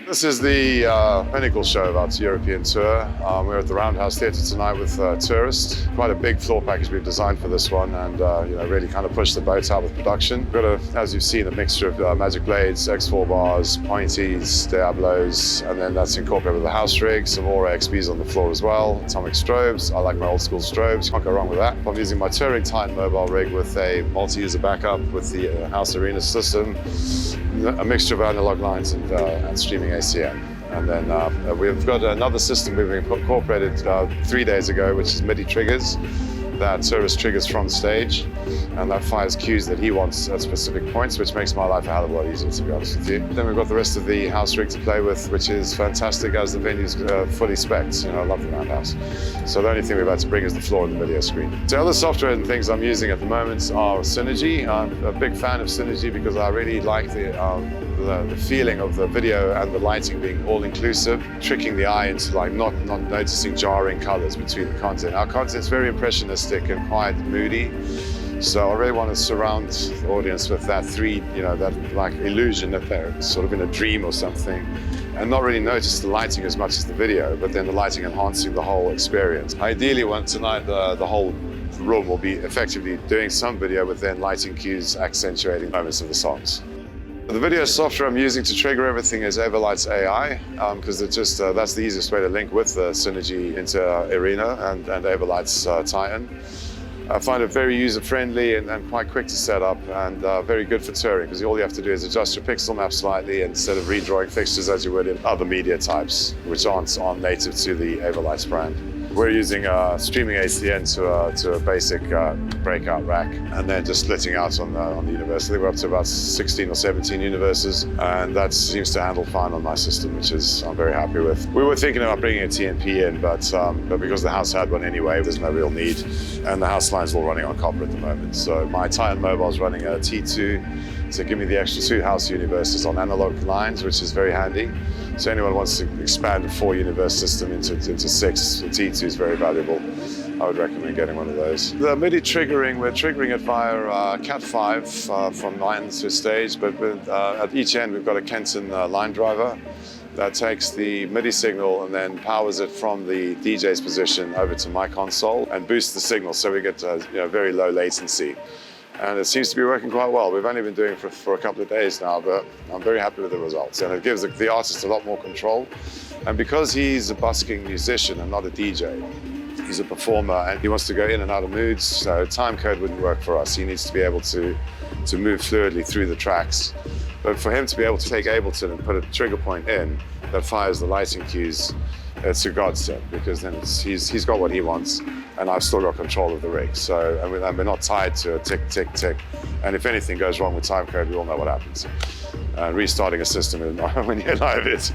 This is the pinnacle show of our European tour. We're at the Round House Theatre tonight with Tourist. Quite a big floor package we've designed for this one, and really kind of pushed the boat out with production. We've got, as you've seen, a mixture of Magic Blades, X4 bars, Pointies, Diablos, and then that's incorporated with the house rig, some Aura XBs on the floor as well, atomic strobes. I like my old school strobes, can't go wrong with that. I'm using my touring Titan Mobile rig with a multi-user backup with the House Arena system, a mixture of analog lines and streaming ACM. And then we've got another system we've incorporated 3 days ago, which is MIDI triggers. That Tourist triggers from stage, and that fires cues that he wants at specific points, which makes my life a hell of a lot easier, to be honest with you. Then we've got the rest of the house rig to play with, which is fantastic as the venue's fully spec'd. I love the Round House. So the only thing we've had to bring is the floor and the video screen. The other software and things I'm using at the moment are Synergy. I'm a big fan of Synergy because I really like the feeling of the video and the lighting being all-inclusive, tricking the eye into not noticing jarring colors between the content. Our content's very impressionistic and quite moody, so I really want to surround the audience with that that like illusion that they're sort of in a dream or something, and not really notice the lighting as much as the video, but then the lighting enhancing the whole experience. Ideally, tonight the whole room will be effectively doing some video with then lighting cues accentuating moments of the songs. The video software I'm using to trigger everything is Avolites AI, because that's the easiest way to link with the Synergy into Arena and Avolites Titan. I find it very user-friendly and quite quick to set up, and very good for touring, because all you have to do is adjust your pixel map slightly instead of redrawing fixtures as you would in other media types, which aren't native to the Avolites brand. We're using streaming ACN to a basic breakout rack, and then just splitting out on the universe. I think we're up to about 16 or 17 universes, and that seems to handle fine on my system, which I'm very happy with. We were thinking about bringing a TNP in, but because the house had one anyway, there's no real need, and the house line's all running on copper at the moment. So my Titan Mobile is running a T2 to give me the extra 2 house universes on analog lines, which is very handy. So anyone wants to expand a 4-universe system into 6, the T2 is very valuable. I would recommend getting one of those. The MIDI triggering, we're triggering it via Cat5 from line to stage, but at each end we've got a Kenton line driver that takes the MIDI signal and then powers it from the DJ's position over to my console and boosts the signal, so we get very low latency. And it seems to be working quite well. We've only been doing it for a couple of days now, but I'm very happy with the results. And it gives the artist a lot more control. And because he's a busking musician and not a DJ, he's a performer and he wants to go in and out of moods, so time code wouldn't work for us. He needs to be able to move fluidly through the tracks. But for him to be able to take Ableton and put a trigger point in that fires the lighting cues, it's a godsend, because then he's got what he wants, and I've still got control of the rig. So, and we're not tied to a tick, tick, tick. And if anything goes wrong with timecode, we all know what happens. Restarting a system when you live it,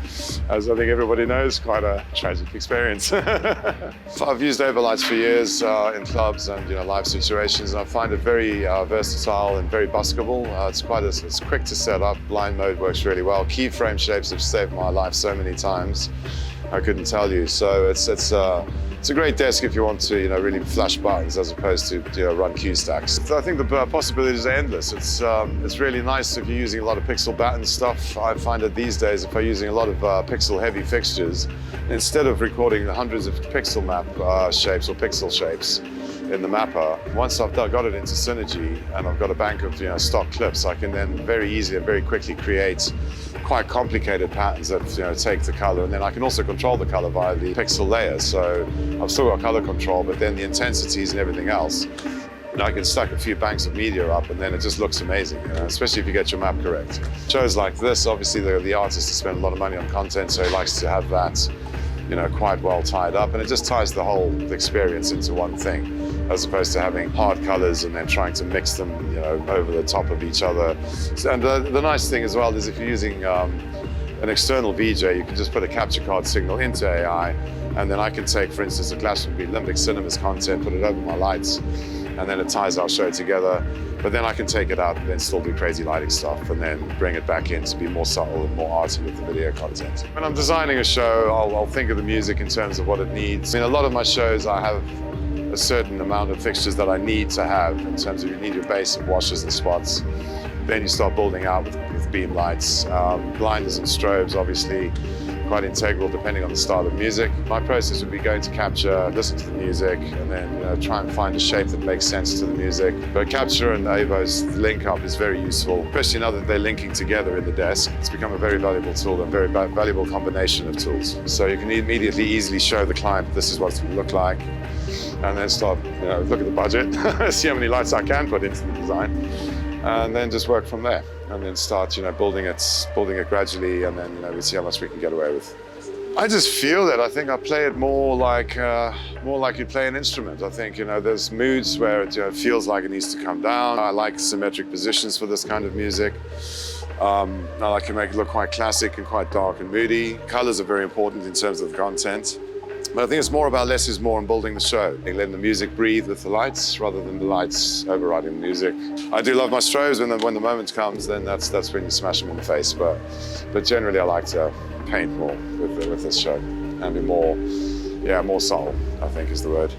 as I think everybody knows, quite a tragic experience. I've used Avolites for years in clubs and live situations, and I find it very versatile and very buskable. It's quick to set up. Blind mode works really well. Keyframe shapes have saved my life so many times, I couldn't tell you. So it's a great desk if you want to really flash buttons as opposed to run cue stacks. I think the possibilities are endless. It's really nice if you're using a lot of pixel batten stuff. I find that these days, if I'm using a lot of pixel heavy fixtures, instead of recording hundreds of pixel map shapes or pixel shapes in the mapper, once I've got it into Synergy and I've got a bank of stock clips, I can then very easily and very quickly create quite complicated patterns that take the color, and then I can also control the color via the pixel layer. So I've still got color control, but then the intensities and everything else, I can stack a few banks of media up, and then it just looks amazing, especially if you get your map correct. Shows like this, obviously the artist has spent a lot of money on content, so he likes to have that quite well tied up, and it just ties the whole experience into one thing, as opposed to having hard colors and then trying to mix them over the top of each other. And the nice thing as well is if you're using an external VJ, you can just put a capture card signal into AI, and then I can take, for instance, a Glastonbury Limbic Cinemas content, put it over my lights, and then it ties our show together. But then I can take it out and then still do crazy lighting stuff, and then bring it back in to be more subtle and more arty with the video content. When I'm designing a show, I'll think of the music in terms of what it needs. A lot of my shows, I have a certain amount of fixtures that I need to have, in terms of you need your base of washers and spots. Then you start building out with beam lights. Blinders and strobes, obviously, quite integral depending on the style of music. My process would be going to capture, listen to the music, and then try and find a shape that makes sense to the music. But capture and Avo's link up is very useful, especially now that they're linking together in the desk. It's become a very valuable tool, a very valuable combination of tools. So you can immediately easily show the client this is what it's going to look like, and then start, look at the budget, see how many lights I can put into the design, and then just work from there. And then start, building it gradually, and then, we see how much we can get away with. I just feel that I think I play it more like you play an instrument. I think, there's moods where it feels like it needs to come down. I like symmetric positions for this kind of music. I like to make it look quite classic and quite dark and moody. Colors are very important in terms of the content. But I think it's more about less is more in building the show, letting the music breathe with the lights rather than the lights overriding the music. I do love my strobes when the moment comes, then that's when you smash them in the face. But generally I like to paint more with this show and be more soul, I think is the word.